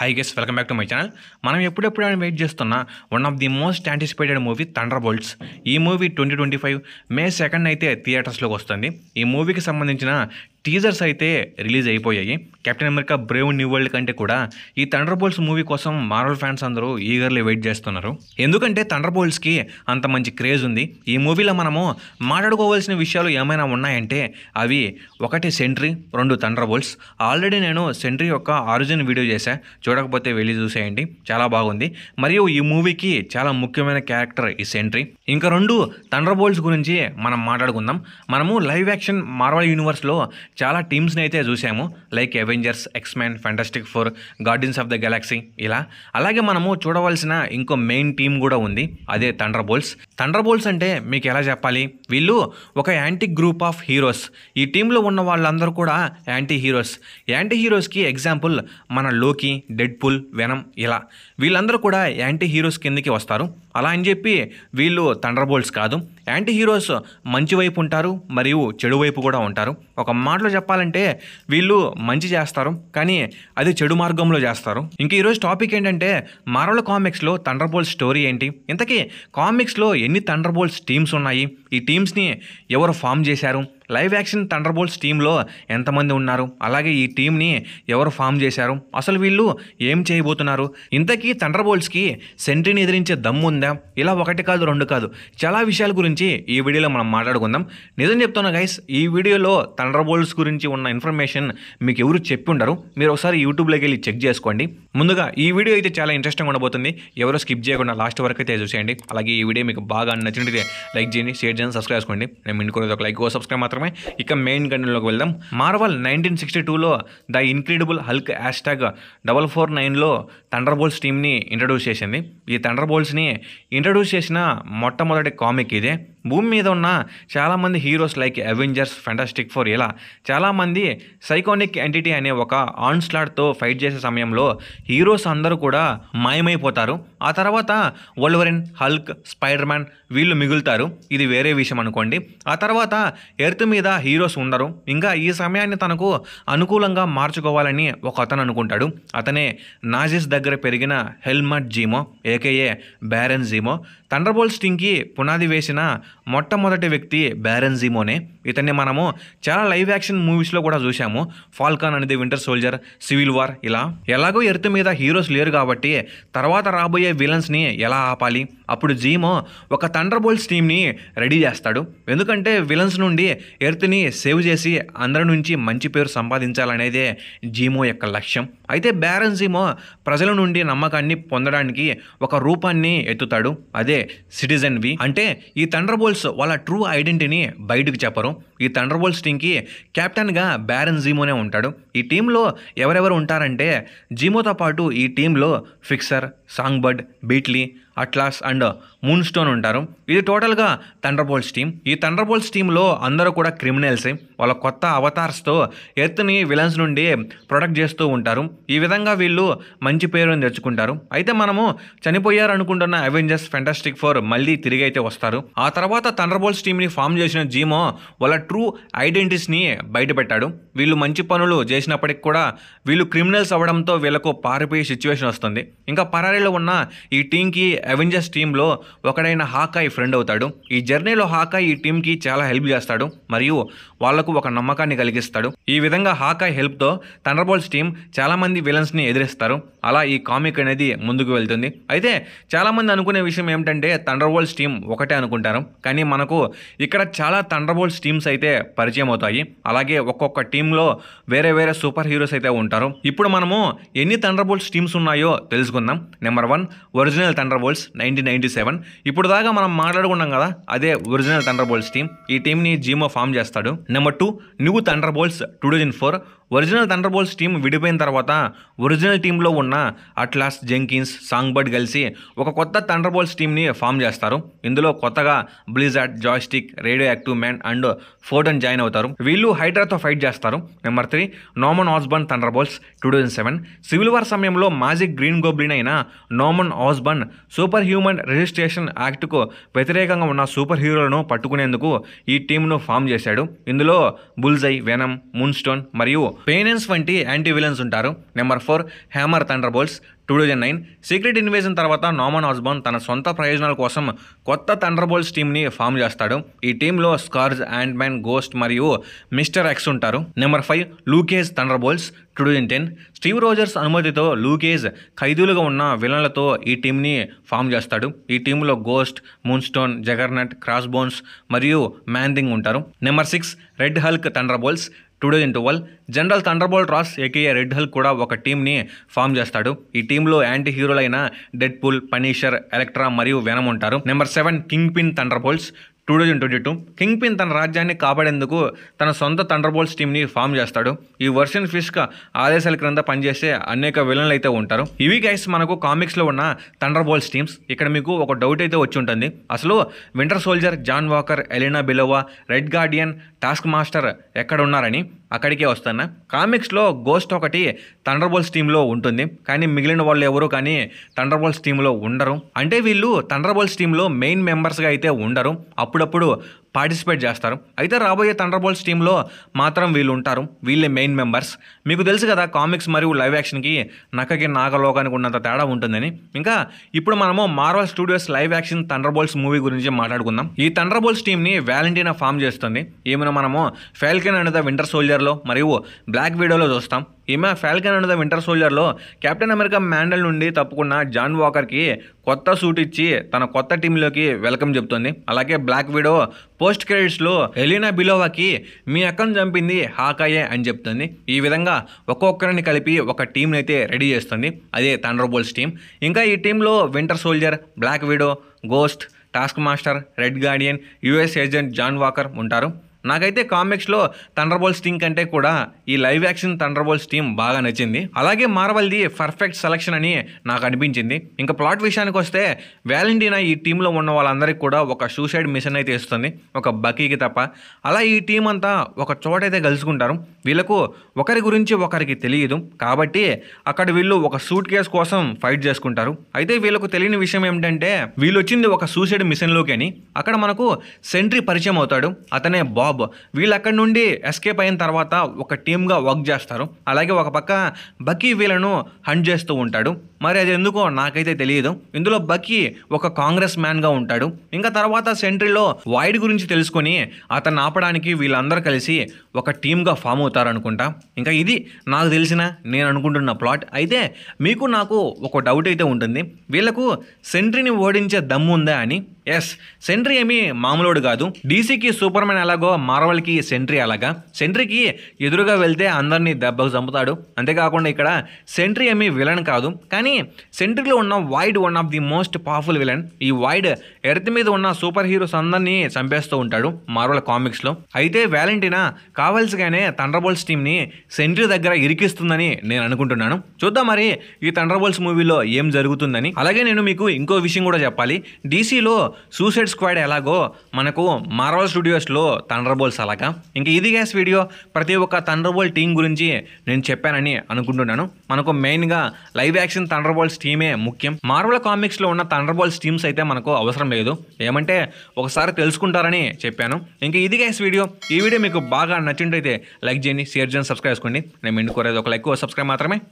High guess welcome back to my channel. మనం ఎప్పుడెప్పుడు wait చేస్తున్న one of the most anticipated movie thunder bolts. ఈ movie 2025 మే 2 అయితే థియేటర్స్లోకి వస్తుంది. ఈ మూవీకి సంబంధించిన టీజర్స్ అయితే రిలీజ్ అయిపోయాయి. Captain America Brave new world కంటే కూడా ఈ థండర్ బోల్ట్స్ మూవీ కోసం మార్వెల్ ఫ్యాన్స్ అందరూ ఈగర్లీ వెయిట్ చేస్తున్నారు. ఎందుకంటే థండర్ బోల్ట్స్కి అంత మంచి క్రేజ్ ఉంది. ఈ మూవీలో మనము మాట్లాడుకోవాల్సిన విషయాలు ఏమైనా ఉన్నాయంటే అవి ఒకటి సెంట్రీ, 2 థండర్ బోల్ట్స్. ఆల్రెడీ నేను సెంట్రీ యొక్క ఆరిజిన్ వీడియో చేశా, చూడకపోతే వెళ్ళి చూసేయండి, చాలా బాగుంది. మరియు ఈ మూవీకి చాలా ముఖ్యమైన క్యారెక్టర్ ఈ సెంట్రీ. ఇంకా 2 థండర్ బోల్ట్స్ గురించి మనం మాట్లాడుకుందాం. మనము లైవ్ యాక్షన్ మార్వెల్ యూనివర్స్లో చాలా టీమ్స్ని అయితే చూసాము, like Avengers, X-Men, fantastic four, guardians of the Galaxy ఇలా. అలాగే మనము చూడవలసిన ఇంకో మెయిన్ టీం కూడా ఉంది, అదే థండర్ బోల్ట్స్. థండర్ బోల్ట్స్ అంటే మీకు ఎలా చెప్పాలి, వీళ్ళు ఒక యాంటీ గ్రూప్ ఆఫ్ హీరోస్. ఈ టీంలో ఉన్న వాళ్ళందరూ కూడా యాంటీ హీరోస్. యాంటీ హీరోస్కి ఎగ్జాంపుల్ మన లోకి, డెడ్పూల్, వెనమ్ ఇలా. వీళ్ళందరూ కూడా యాంటీ హీరోస్ కిందకి వస్తారు. అలా అని చెప్పి వీళ్ళు థండర్ బోల్ట్స్ కాదు. యాంటీ హీరోస్ మంచి వైపు ఉంటారు మరియు చెడు వైపు కూడా ఉంటారు. ఒక మాటలో చెప్పాలంటే వీళ్ళు మంచి చేస్తారు, కానీ అది చెడు మార్గంలో చేస్తారు. ఇంక ఈరోజు టాపిక్ ఏంటంటే మార్వెల్ కామిక్స్లో థండర్ బోల్ట్స్ స్టోరీ ఏంటి, ఇంతకీ కామిక్స్లో ఎన్ని థండర్ బోల్ట్స్ టీమ్స్ ఉన్నాయి, ఈ టీమ్స్ని ఎవరు ఫామ్ చేశారు, లైవ్ యాక్షన్ థండర్ బోల్ట్స్ టీంలో ఎంతమంది ఉన్నారు, అలాగే ఈ టీంని ఎవరు ఫామ్ చేశారు, అసలు వీళ్ళు ఏం చేయబోతున్నారు, ఇంతకీ థండర్ బోల్ట్స్కి సెంట్రీని ఎదిరించే దమ్ము ఉందా, ఇలా ఒకటి కాదు 2 కాదు చాలా విషయాల గురించి ఈ వీడియోలో మనం మాట్లాడుకుందాం. నిజం చెప్తున్నా గైస్, ఈ వీడియోలో థండర్ బోల్ట్స్ గురించి ఉన్న ఇన్ఫర్మేషన్ మీకు ఎవరు చెప్పి ఉండరు. మీరు ఒకసారి యూట్యూబ్లోకి వెళ్ళి చెక్ చేసుకోండి. ముందుగా ఈ వీడియో అయితే చాలా ఇంట్రెస్టింగ్ ఉండబోతుంది, ఎవరో స్కిప్ చేయకుండా లాస్ట్ వరకు అయితే చూసేయండి. అలాగే ఈ వీడియో మీకు బాగా నచ్చినట్లయితే లైక్ చేయండి, షేర్ చేయండి, సబ్స్క్రైబ్ చేసుకోండి. నేను ఇంకోటి ఒక లైక్ సబ్స్క్రైబ్ మాత్రమే. ఇక మెయిన్ కంటెంట్లోకి వెళ్దాం. మార్వెల్ 1962లో ద ఇన్క్రెడిబుల్ హల్క్ #449లో థండర్ బోల్ట్స్ టీమ్ని ఇంట్రడ్యూస్ చేసింది. ఈ థండర్ బోల్ట్స్ని ఇంట్రడ్యూస్ చేసిన మొట్టమొదటి కామిక్ ఇదే. భూమి మీద ఉన్న చాలామంది heroes like Avengers, fantastic four ఇలా చాలామంది సైకోనిక్ ఎంటిటీ అనే ఒక ఆన్స్లాట్తో ఫైట్ చేసే సమయంలో హీరోస్ అందరూ కూడా మాయమైపోతారు. ఆ తర్వాత వోల్వరిన్, హల్క్, స్పైడర్ మ్యాన్ వీళ్ళు మిగులుతారు. ఇది వేరే విషయం అనుకోండి. ఆ తర్వాత ఎర్త్ మీద హీరోస్ ఉండరు. ఇంకా ఈ సమయాన్ని తనకు అనుకూలంగా మార్చుకోవాలని ఒక అతను అనుకుంటాడు. అతనే నాజిస్ దగ్గర పెరిగిన Helmut Zemo, AKA Baron Zemo. Thunderbolts టీంకి పునాది వేసిన మొట్టమొదటి వ్యక్తి బ్యారెన్ జీమోనే. ఇతన్ని మనము చాలా లైవ్ యాక్షన్ మూవీస్లో కూడా చూసాము, ఫాల్కాన్ అనేది, వింటర్ సోల్జర్, సివిల్ వార్ ఇలా. ఎలాగో ఎర్త్ మీద హీరోస్ లేరు కాబట్టి తర్వాత రాబోయే విలన్స్ని ఎలా ఆపాలి, అప్పుడు జీమో ఒక థండర్ బోల్ట్స్ టీమ్ని రెడీ చేస్తాడు. ఎందుకంటే విలన్స్ నుండి ఎర్త్ని సేవ్ చేసి అందరి నుంచి మంచి పేరు సంపాదించాలనేదే జీమో యొక్క లక్ష్యం. అయితే బ్యారెన్ జీమో ప్రజల నుండి నమ్మకాన్ని పొందడానికి ఒక రూపాన్ని ఎత్తుతాడు, అదే సిటిజన్ వి. అంటే ఈ థండర్ బోల్ట్స్ వాళ్ళ ట్రూ ఐడెంటిటీని బయటకు చెప్పరు. ఈ థండర్ బోల్ట్స్ టీంకి కెప్టెన్గా బ్యారెన్ జీమోనే ఉంటాడు. ఈ టీంలో ఎవరెవరు ఉంటారంటే జీమోతో పాటు ఈ టీంలో Fixer, songbird, Beetle, Atlas and moonstone ఉంటారు. ఇది టోటల్గా థండర్ బోల్ట్స్ టీం. ఈ థండర్ బోల్ట్స్ టీంలో అందరూ కూడా క్రిమినల్సే. వాళ్ళ కొత్త అవతార్స్తో ఎర్త్ని విలన్స్ నుండి ప్రొటెక్ట్ చేస్తూ ఉంటారు. ఈ విధంగా వీళ్ళు మంచి పేరుని తెచ్చుకుంటారు. అయితే మనము చనిపోయారు అనుకుంటున్న అవెంజర్స్, ఫ్యాంటాస్టిక్ ఫోర్ మళ్ళీ తిరిగి అయితే వస్తారు. ఆ తర్వాత థండర్ బోల్ట్స్ టీంని ఫామ్ చేసిన జీమో వాళ్ళ ట్రూ ఐడెంటిటీస్ని బయటపెట్టాడు. వీళ్ళు మంచి పనులు చేసినప్పటికి కూడా వీళ్ళు క్రిమినల్స్ అవ్వడంతో వీళ్ళకు పారిపోయే సిచ్యువేషన్ వస్తుంది. ఇంకా పరారీలో ఉన్న ఈ టీంకి అవెంజర్స్ టీంలో ఒకడైన హాకాయ్ ఫ్రెండ్ అవుతాడు. ఈ జర్నీలో హాకాయ్ ఈ టీంకి చాలా హెల్ప్ చేస్తాడు మరియు వాళ్లకు ఒక నమ్మకాన్ని కలిగిస్తాడు. ఈ విధంగా హాకాయ్ హెల్ప్తో థండర్ బోల్ట్స్ టీం చాలామంది విలన్స్ని ఎదిరిస్తారు. అలా ఈ కామిక్ అనేది ముందుకు వెళ్తుంది. అయితే చాలామంది అనుకునే విషయం ఏమిటంటే థండర్ బోల్ట్స్ టీం ఒకటే అనుకుంటారు, కానీ మనకు ఇక్కడ చాలా థండర్ బోల్ట్స్ టీమ్స్ అయితే పరిచయం అవుతాయి. అలాగే ఒక్కొక్క టీంలో వేరే వేరే సూపర్ హీరోస్ అయితే ఉంటారు. ఇప్పుడు మనము ఎన్ని థండర్ బోల్ట్స్ టీమ్స్ ఉన్నాయో తెలుసుకుందాం. Number 1 original thunder bolts 1997. ఇప్పుడు దాకా మనం మాట్లాడుకున్నాం కదా, అదే ఒరిజినల్ థండర్ బోల్ట్స్ టీం. ఈ టీంని జీమో ఫామ్ చేస్తాడు. Number 2 new thunder bolts 2004. Original thunder bolts team విడిపోయిన తర్వాత ఒరిజినల్ టీంలో ఉన్న అట్లాస్, జెంకిన్స్, సాంగ్ బర్డ్ కలిసి ఒక కొత్త థండర్ బోల్ట్స్ టీంని ఫామ్ చేస్తారు. ఇందులో కొత్తగా Blizzard, joystick, radioactive man and ఫోర్డన్ జాయిన్ అవుతారు. వీళ్ళు హైడ్రాతో ఫైట్ చేస్తారు. Number 3 Norman Osborn thunderbolts 2007. Civil war సమయంలో మాజిక్ గ్రీన్ గోబ్లిన్ అయిన Norman Osborn superhuman registration యాక్ట్కు వ్యతిరేకంగా ఉన్న సూపర్ హీరోలను పట్టుకునేందుకు ఈ టీంను ఫామ్ చేశాడు. ఇందులో బుల్జై, వెనమ్, మూన్ స్టోన్ మరియు పెయినెన్స్ వంటి యాంటీ విలన్స్ ఉంటారు. Number 4 hammer thunder bolts 2009 secret invasion తర్వాత నార్మన్ ఆస్బార్న్ తన సొంత ప్రయోజనాల కోసం కొత్త థండర్ బోల్ట్స్ టీమ్ని ఫామ్ చేస్తాడు. ఈ టీంలో స్కార్జ్, యాంట్ మ్యాన్, గోస్ట్ మరియు మిస్టర్ ఎక్స్ ఉంటారు. Number 5 Luke Cage Thunderbolts 2010 Steve Rogers అనుమతితో లూకేజ్ ఖైదీలుగా ఉన్న విలన్లతో ఈ టీంని ఫామ్ చేస్తాడు. ఈ టీంలో Ghost, Moonstone, Juggernaut, Crossbones మరియు మ్యాన్థింగ్ ఉంటారు. Number 6 Red Hulk Thunderbolts 2012 General Thunderbolt Ross AKA Red Hulk కూడా ఒక టీంని ఫామ్ చేస్తాడు. ఈ టీంలో యాంటీ హీరోలైన డెడ్ పూల్, పనీషర్, ఎలక్ట్రా మరియు వెనమ్ ఉంటారు. Number 7 king pin thunder bolts 2022 king pin తన రాజ్యాన్ని కాపాడేందుకు తన సొంత థండర్ బోల్ట్స్ టీంని ఫామ్ చేస్తాడు. ఈ వర్షన్ ఫిష్క ఆదేశాల క్రింద పనిచేసే అనేక విలన్లు అయితే ఉంటారు. ఇవి గైస్ మనకు కామిక్స్లో ఉన్న థండర్ బోల్ట్స్ టీమ్స్. ఇక్కడ మీకు ఒక డౌట్ అయితే వచ్చి ఉంటుంది, అసలు Winter Soldier, John Walker, Yelena Belova, Red Guardian, Taskmaster ఎక్కడ ఉన్నారని. అక్కడికే వస్తున్నా. కామిక్స్లో గోస్ట్ ఒకటి థండర్ బోల్ట్స్ టీంలో ఉంటుంది, కానీ మిగిలిన వాళ్ళు ఎవరు కానీ థండర్ బోల్ట్స్ టీంలో ఉండరు. అంటే వీళ్ళు థండర్ బోల్ట్స్ టీంలో మెయిన్ మెంబర్స్గా అయితే ఉండరు, అప్పుడప్పుడు పార్టిసిపేట్ చేస్తారు. అయితే రాబోయే థండర్ బోల్ట్స్ టీంలో మాత్రం వీళ్ళు ఉంటారు, వీళ్ళే మెయిన్ మెంబర్స్. మీకు తెలుసు కదా కామిక్స్ మరియు లైవ్ యాక్షన్కి నక్కకి నాగలోకానికి ఉన్నంత తేడా ఉంటుందని. ఇంకా ఇప్పుడు మనము Marvel studios live action thunder bolts movie గురించి మాట్లాడుకుందాం. ఈ థండర్ బోల్ట్స్ టీంని వాలంటీనా ఫామ్ చేస్తుంది. ఈమెను మనము ఫాల్కన్ అండ్ ద వింటర్ సోల్జర్లో మరియు బ్లాక్ విడోలో చూస్తాం. ఈమె ఫాల్కన్ అండ్ ద వింటర్ సోల్జర్లో కెప్టెన్ అమెరికా మ్యాండల్ నుండి తప్పుకున్న జాన్ వాకర్కి కొత్త సూట్ ఇచ్చి తన కొత్త టీంలోకి వెల్కమ్ చెప్తుంది. అలాగే బ్లాక్ విడో పోస్ట్ క్రెడిట్స్లో ఎలినా బిలోవాకి మీ అక్కను చంపింది హాకాయే అని చెప్తుంది. ఈ విధంగా ఒక్కొక్కరిని కలిపి ఒక టీంని అయితే రెడీ చేస్తుంది, అదే థండర్ బోల్ట్స్ టీం. ఇంకా ఈ టీంలో Winter Soldier, Black Widow, Ghost, Taskmaster, Red Guardian, US agent John Walker ఉంటారు. నాకైతే కామిక్స్లో థండర్ బోల్ట్స్ టీం కంటే కూడా ఈ live action thunder bolts team బాగా నచ్చింది. అలాగే మార్వెల్ది పర్ఫెక్ట్ సెలక్షన్ అని నాకు అనిపించింది. ఇంకా ప్లాట్ విషయానికి వస్తే వాలంటీనా ఈ టీంలో ఉన్న వాళ్ళందరికీ కూడా ఒక సూసైడ్ మిషన్ అయితే ఇస్తుంది, ఒక బకీకి తప్ప. అలా ఈ టీం అంతా ఒక చోట అయితే కలుసుకుంటారు. వీళ్ళకు ఒకరి గురించి ఒకరికి తెలియదు కాబట్టి అక్కడ వీళ్ళు ఒక సూట్ కేస్ కోసం ఫైట్ చేసుకుంటారు. అయితే వీళ్ళకు తెలియని విషయం ఏమిటంటే వీళ్ళు వచ్చింది ఒక సూసైడ్ మిషన్లోకి అని. అక్కడ మనకు సెంట్రీ పరిచయం అవుతాడు, అతనే బాబ్. వీళ్ళు అక్కడి నుండి ఎస్కేప్ అయిన తర్వాత ఒక టీమ్గా వర్క్ చేస్తారు. అలాగే ఒక పక్క బకీ వీళ్ళను హంట్ చేస్తూ ఉంటాడు. మరి అది ఎందుకో నాకైతే తెలియదు. ఇందులో బకీ ఒక కాంగ్రెస్ మ్యాన్గా ఉంటాడు. ఇంకా తర్వాత సెంట్రీలో వైడ్ గురించి తెలుసుకొని అతన్ని ఆపడానికి వీళ్ళందరూ కలిసి ఒక టీమ్గా ఫామ్ అవుతారు అనుకుంటా. ఇంకా ఇది నాకు తెలిసిన నేను అనుకుంటున్న ప్లాట్. అయితే మీకు నాకు ఒక డౌట్ అయితే ఉంటుంది, వీళ్ళకు సెంట్రీని ఓడించే దమ్ము ఉందా అని. ఎస్, సెంట్రీ ఏమీ మామూలుడు కాదు. డీసీకి సూపర్ మ్యాన్ ఎలాగో మార్వెల్కి సెంట్రీ అలాగా. సెంట్రీకి ఎదురుగా వెళ్తే అందరినీ దెబ్బకు చంపుతాడు. అంతేకాకుండా ఇక్కడ సెంట్రీ ఏమీ విలన్ కాదు, కానీ సెంట్రీలో ఉన్న wide one of the most powerful villain. ఈ వైడ్ ఎర్త్ మీద ఉన్న సూపర్ హీరోస్ అందరినీ చంపేస్తూ ఉంటాడు మార్వెల్ కామిక్స్లో. అయితే వాలంటీనా కావాల్సిగానే థండర్ బోల్ట్స్ టీంని సెంట్రీ దగ్గర ఇరికిస్తుందని నేను అనుకుంటున్నాను. చూద్దాం మరి ఈ థండర్ బోల్ట్స్ మూవీలో ఏం జరుగుతుందని. అలాగే నేను మీకు ఇంకో విషయం కూడా చెప్పాలి. డీసీలో సూసైడ్ స్క్వాడ్ ఎలాగో మనకు మార్వెల్ స్టూడియోస్లో థండర్ బోల్ట్స్ అలాగా. ఇంకా ఇది గ్యాస్ వీడియో. ప్రతి ఒక్క థండర్ బోల్ట్ టీం గురించి నేను చెప్పానని అనుకుంటున్నాను. మనకు మెయిన్గా లైవ్ యాక్షన్ థండర్ బోల్ట్స్ టీమే ముఖ్యం. మార్వెల్ కామిక్స్లో ఉన్న థండర్ బోల్ట్స్ టీమ్స్ అయితే మనకు అవసరం లేదు, ఏమంటే ఒకసారి తెలుసుకుంటారని చెప్పాను. ఇంకా ఇది గ్యాస్ వీడియో. ఈ వీడియో మీకు బాగా నచ్చినట్టయితే లైక్ చేయండి, షేర్ చేయండి, సబ్స్క్రైబ్ చేసుకోండి. నేను ఎండుకోరేది ఒక లైక్, సబ్స్క్రైబ్ మాత్రమే.